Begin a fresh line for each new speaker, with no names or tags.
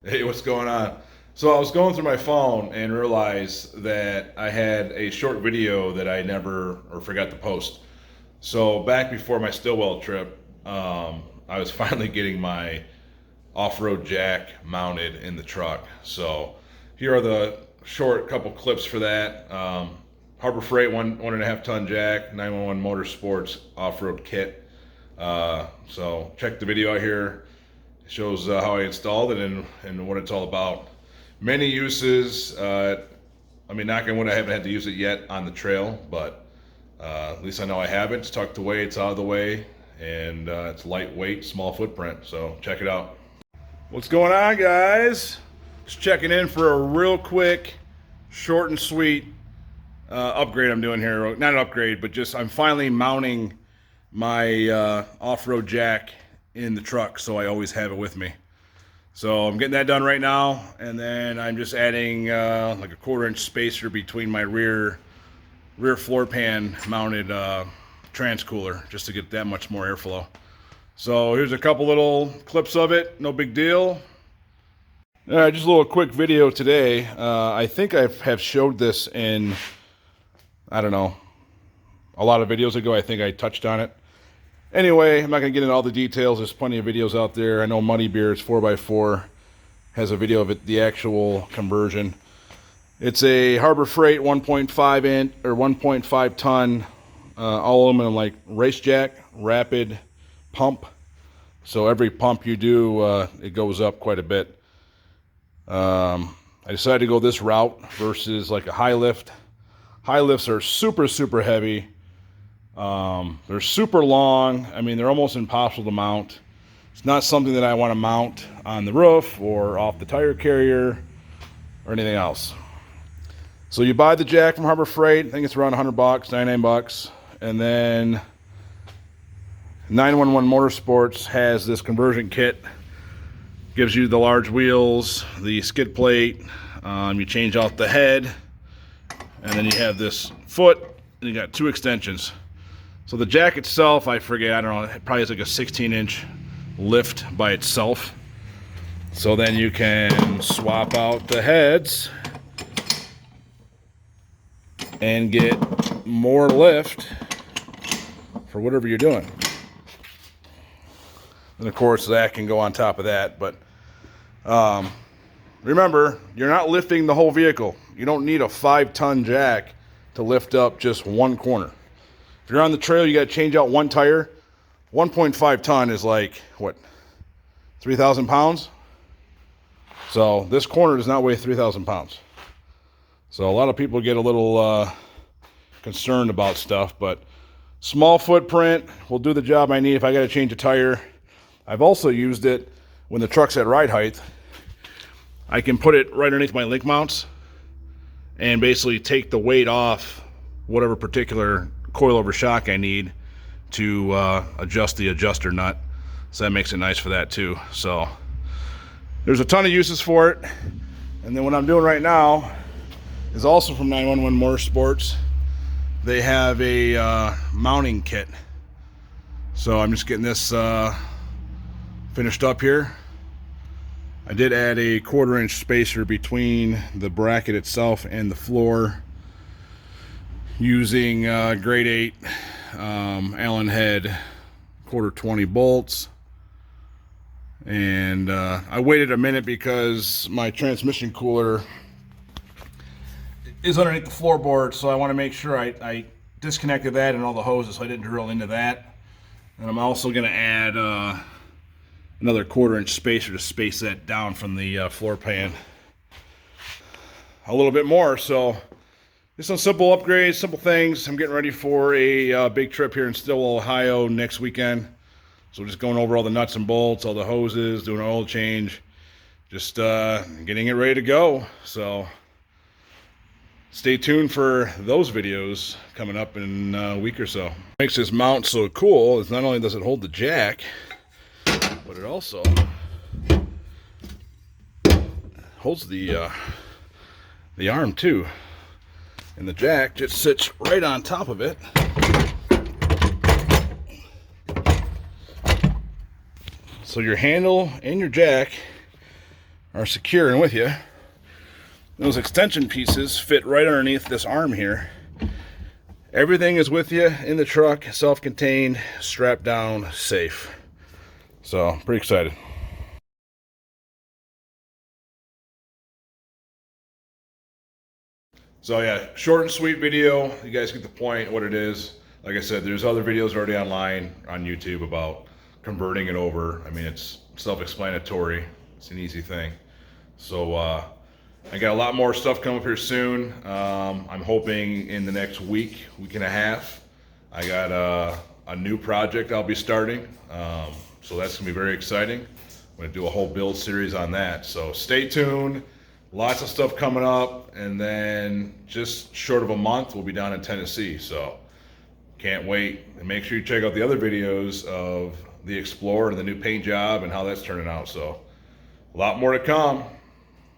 Hey, what's going on? So I was going through my phone and realized that I had a short video that I never or forgot to post. So back before my Stillwell trip, I was finally getting my off-road jack mounted in the truck. So here are the short couple clips for that. Harbor Freight 1.5 ton jack, 911 Motorsports off-road kit. So check the video out here. It shows how I installed it and what it's all about. Many uses. I mean, knock on wood, I haven't had to use it yet on the trail, but at least I know I have it. It's tucked away, it's out of the way, and it's lightweight, small footprint. So check it out. What's going on, guys? Just checking in for a real quick, short and sweet upgrade I'm doing here. Not an upgrade, but just I'm finally mounting my off-road jack in the truck, so I always have it with me. So I'm getting that done right now, and then I'm just adding like a 1/4 inch spacer between my rear floor pan mounted trans cooler, just to get that much more airflow. So here's a couple little clips of it, no big deal. All right, just a little quick video today. I think I have showed this in, I don't know, a lot of videos ago. I think I touched on it. Anyway, I'm not going to get into all the details. There's plenty of videos out there. I know Muddy Bear's 4x4 has a video of it, the actual conversion. It's a Harbor Freight 1.5 inch or 1.5 ton all aluminum like race jack rapid pump. So every pump you do, it goes up quite a bit. I decided to go this route versus like a high lift. High lifts are super heavy. They're super long. I mean, they're almost impossible to mount. It's not something that I want to mount on the roof or off the tire carrier or anything else. So you buy the jack from Harbor Freight. I think it's around $100, $99. And then 911 Motorsports has this conversion kit. Gives you the large wheels, the skid plate. You change out the head. And then you have this foot, and you got 2 extensions. So the jack itself, I forget, I don't know, it probably has like a 16-inch lift by itself. So then you can swap out the heads and get more lift for whatever you're doing. And of course that can go on top of that, but remember, you're not lifting the whole vehicle. You don't need a 5-ton jack to lift up just one corner. If you're on the trail, you got to change out one tire. 1.5 ton is like, what, 3,000 pounds? So this corner does not weigh 3,000 pounds. So a lot of people get a little concerned about stuff, but small footprint will do the job I need if I got to change a tire. I've also used it when the truck's at ride height. I can put it right underneath my link mounts and basically take the weight off whatever particular coilover shock I need to adjust the adjuster nut. So that makes it nice for that too. So there's a ton of uses for it. And then what I'm doing right now is also from 911 Motorsports. They have a mounting kit. So I'm just getting this finished up here. I did add a 1/4 inch spacer between the bracket itself and the floor, using grade 8 Allen head 1/4 bolts. And I waited a minute because my transmission cooler is underneath the floorboard, so I want to make sure I disconnected that and all the hoses so I didn't drill into that. And I'm also going to add another 1/4 inch spacer to space that down from the floor pan a little bit more. So just some simple upgrades, simple things. I'm getting ready for a big trip here in Stillwell, Ohio next weekend. So just going over all the nuts and bolts, all the hoses, doing an oil change, just getting it ready to go. So stay tuned for those videos coming up in a week or so. What makes this mount so cool is not only does it hold the jack, but it also holds the arm too. And the jack just sits right on top of it. So your handle and your jack
are secure and with you. Those extension pieces fit right underneath this arm here. Everything is with you in the truck, self-contained, strapped down, safe. So, pretty excited.
So yeah, short and sweet video. You guys get the point what it is. Like I said, there's other videos already online on YouTube about converting it over. I mean, it's self-explanatory. It's an easy thing. So I got a lot more stuff coming up here soon. I'm hoping in the next week and a half, I got a new project I'll be starting. So that's gonna be very exciting. I'm gonna do a whole build series on that. So stay tuned. Lots of stuff coming up, and then just short of a month, we'll be down in Tennessee. So can't wait. And make sure you check out the other videos of the Explorer and the new paint job and how that's turning out. So a lot more to come.